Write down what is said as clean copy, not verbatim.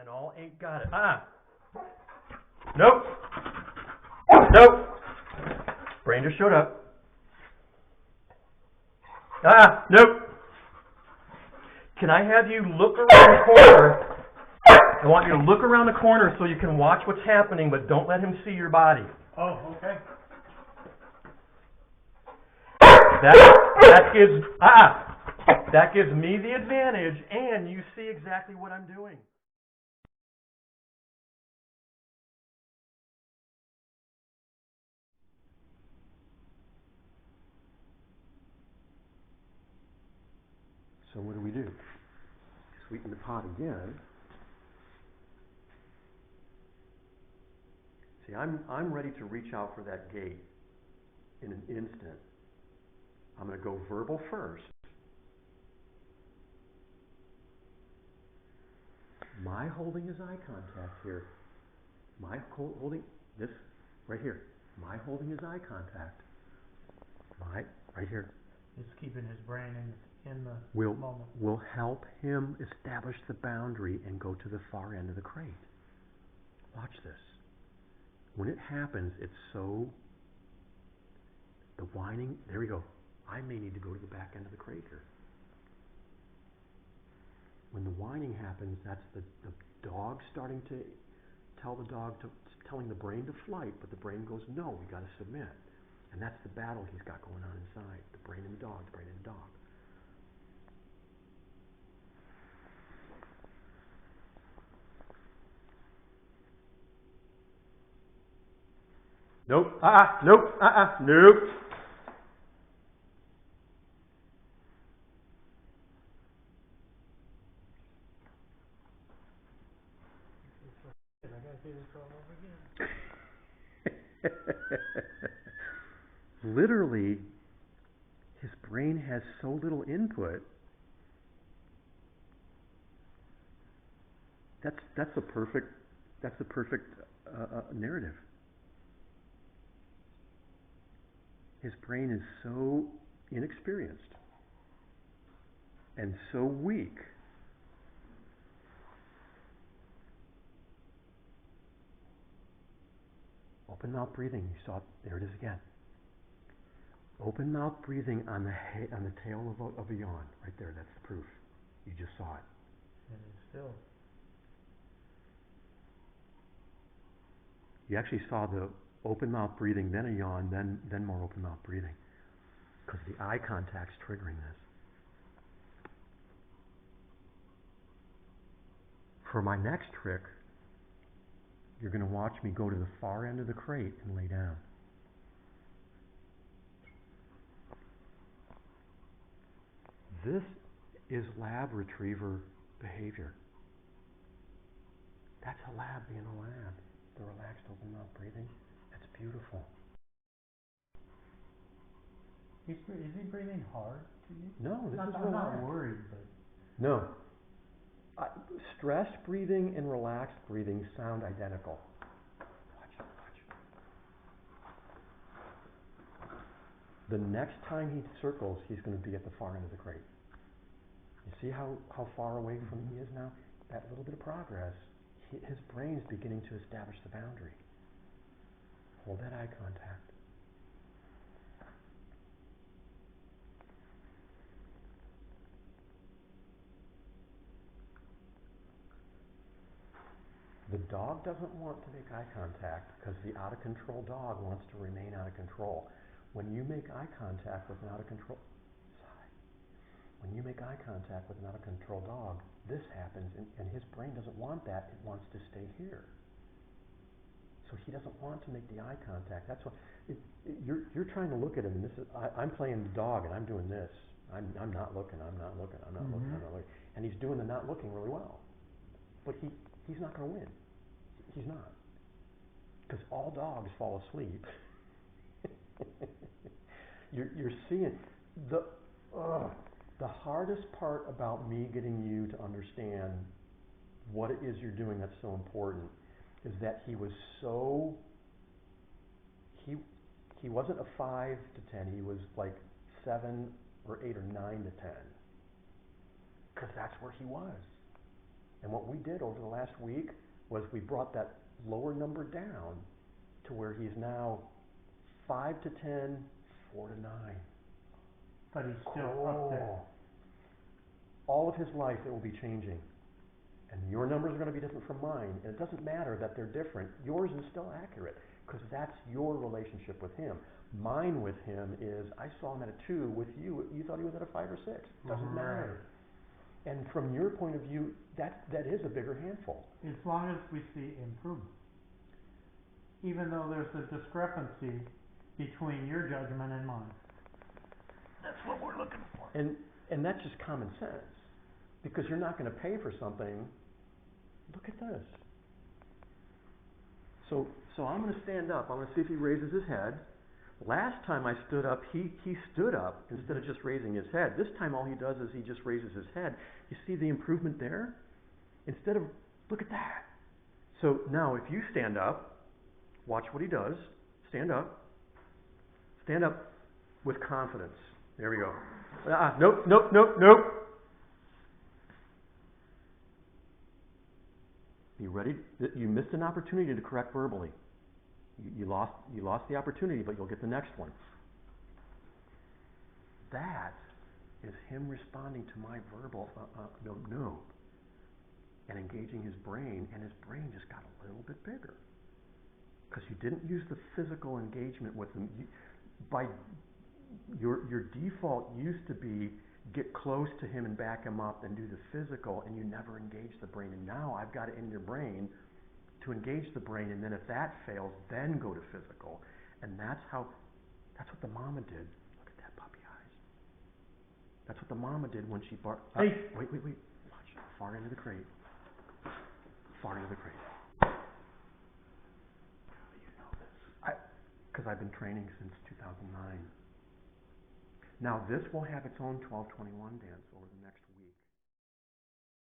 then all 8 got it. Nope. Nope. Brain just showed up. Nope. Can I have you look around the corner? I want you to look around the corner so you can watch what's happening, but don't let him see your body. Oh, okay. That gives me the advantage, and you see exactly what I'm doing. So what do? Sweeten the pot again. See, I'm ready to reach out for that gate in an instant. I'm going to go verbal first. My holding is eye contact here. My holding this right here. My holding is eye contact. My right here. It's keeping his brain in the moment. Will help him establish the boundary and go to the far end of the crate. Watch this. When it happens, it's so... The whining... There we go. I may need to go to the back end of the crate here. When the whining happens, that's the dog starting to tell the dog telling the brain to flight, but the brain goes, no, we got to submit. And that's the battle he's got going on inside. The brain and the dog, the brain and the dog. Nope. Nope. Nope. I gotta see this all over again. Literally, his brain has so little input. That's the perfect narrative. His brain is so inexperienced and so weak. Open mouth breathing. You saw it. There it is again. Open mouth breathing on the tail of a yawn. Right there. That's the proof. You just saw it. And it's still. You actually saw the open mouth breathing, then a yawn, then more open mouth breathing. Because the eye contact's triggering this. For my next trick, you're going to watch me go to the far end of the crate and lay down. This is lab retriever behavior. That's a lab being a lab. The relaxed open mouth breathing. That's beautiful. Is he breathing hard to you? No, this is relaxed. I'm not worried, but... No. Stressed breathing and relaxed breathing sound identical. Watch. The next time he circles, he's going to be at the far end of the crate. You see how far away from he is now? That little bit of progress, his brain's beginning to establish the boundary. Hold that eye contact. The dog doesn't want to make eye contact because the out-of-control dog wants to remain out of control. When you make eye contact with an out-of-control... When you make eye contact with an out-of-control dog, this happens, and his brain doesn't want that. It wants to stay here. So he doesn't want to make the eye contact. That's why you're trying to look at him, and this is I'm playing the dog, and I'm doing this. I'm not looking. I'm not looking. And he's doing the not looking really well. But he's not going to win. He's not. Because all dogs fall asleep. You're seeing the hardest part about me getting you to understand what it is you're doing that's so important is that he was so he wasn't a 5 to 10. He was like 7 or 8 or 9 to 10. Because that's where he was. And what we did over the last week was we brought that lower number down to where he's now 5 to 10, 4 to 9. But he's still up there. All of his life it will be changing. And your numbers are going to be different from mine. And it doesn't matter that they're different. Yours is still accurate because that's your relationship with him. Mine with him is, I saw him at a 2. With you, you thought he was at a 5 or 6. Doesn't matter. And from your point of view, that is a bigger handful. As long as we see improvement. Even though there's a discrepancy between your judgment and mine. That's what we're looking for. And that's just common sense. Because you're not going to pay for something. Look at this. So I'm going to stand up. I'm going to see if he raises his head. Last time I stood up, he stood up instead of just raising his head. This time all he does is he just raises his head. You see the improvement there? Instead of, look at that. So now if you stand up, watch what he does. Stand up. Stand up with confidence. There we go. Nope. Be ready. You missed an opportunity to correct verbally. You lost the opportunity, but you'll get the next one. That is him responding to my verbal no, and engaging his brain, and his brain just got a little bit bigger. Because you didn't use the physical engagement with him. Your default used to be get close to him and back him up and do the physical, and you never engage the brain. And now I've got it in your brain to engage the brain, and then if that fails, then go to physical. And that's what the mama did. Look at that puppy eyes. That's what the mama did when she barked. Hey. Wait. Watch. Far into the crate. Far into the crate. You know this. Because I've been training since 2009. Now this will have its own 1221 dance over the next